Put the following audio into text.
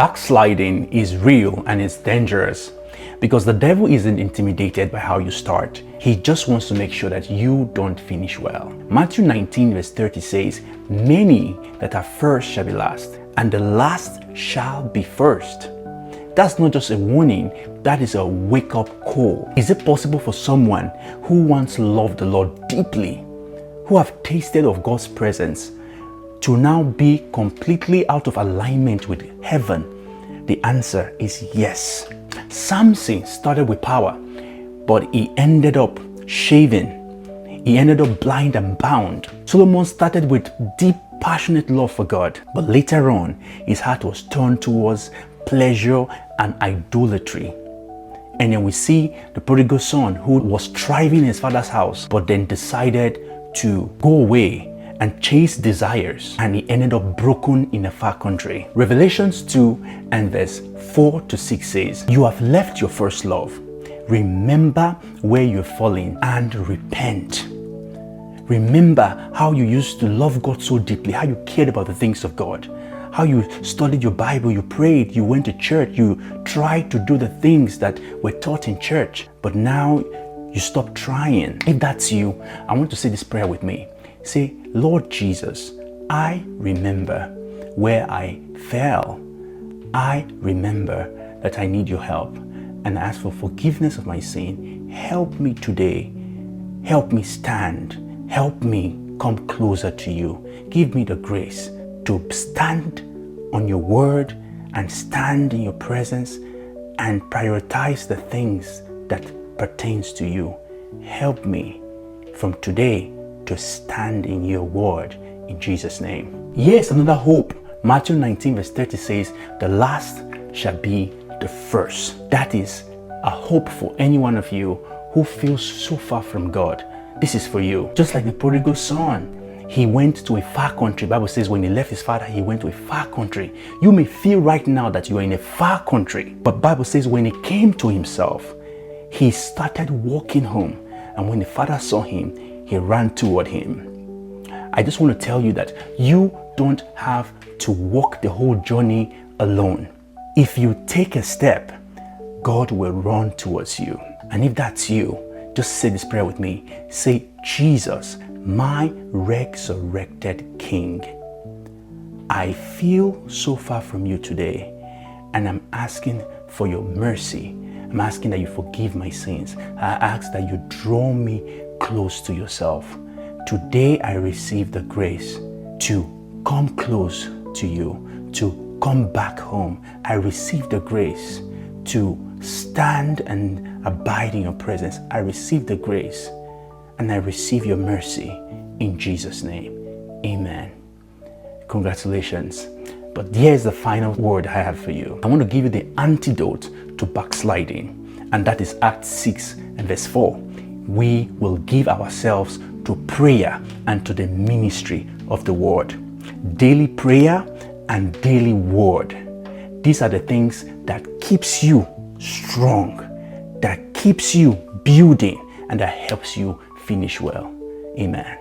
Backsliding is real and it's dangerous because the devil isn't intimidated by how you start. He just wants to make sure that you don't finish well. Matthew 19 verse 30 says, "Many that are first shall be last, and the last shall be first." That's not just a warning, that is a wake-up call. Is it possible for someone who once loved the Lord deeply, who have tasted of God's presence, to now be completely out of alignment with heaven? The answer is yes. Samson started with power, but he ended up shaven. He ended up blind and bound. Solomon started with deep, passionate love for God, but later on, his heart was turned towards pleasure and idolatry. And then we see the prodigal son who was thriving in his father's house, but then decided to go away and chase desires, and he ended up broken in a far country. Revelations 2 and verse 4 to 6 says, "You have left your first love. Remember where you've fallen and repent." Remember how you used to love God so deeply, how you cared about the things of God, how you studied your Bible, you prayed, you went to church, you tried to do the things that were taught in church, but now you stopped trying. If that's you, I want to say this prayer with me. Say, "Lord Jesus, I remember where I fell. I remember that I need your help, and I ask for forgiveness of my sin. Help me today. Help me stand. Help me come closer to you. Give me the grace to stand on your word and stand in your presence and prioritize the things that pertains to you. Help me from today to stand in your word, in Jesus' name." Yes, another hope. Matthew 19 verse 30 says, "The last shall be the first." That is a hope for any one of you who feels so far from God. This is for you. Just like the prodigal son, he went to a far country. The Bible says when he left his father, he went to a far country. You may feel right now that you are in a far country, but the Bible says when he came to himself, he started walking home. And when the father saw him, he ran toward him. I just want to tell you that you don't have to walk the whole journey alone. If you take a step, God will run towards you. And if that's you, just say this prayer with me. Say, "Jesus, my resurrected King, I feel so far from you today, and I'm asking for your mercy. I'm asking that you forgive my sins. I ask that you draw me close to yourself. Today I receive the grace to come close to you, to come back home. I receive the grace to stand and abide in your presence. I receive the grace and I receive your mercy in Jesus' name. Amen." Congratulations. But here's the final word I have for you. I want to give you the antidote to backsliding, and that is Acts 6 and verse 4. "We will give ourselves to prayer and to the ministry of the word." Daily prayer and daily word. These are the things that keeps you strong, that keeps you building, and that helps you finish well. Amen.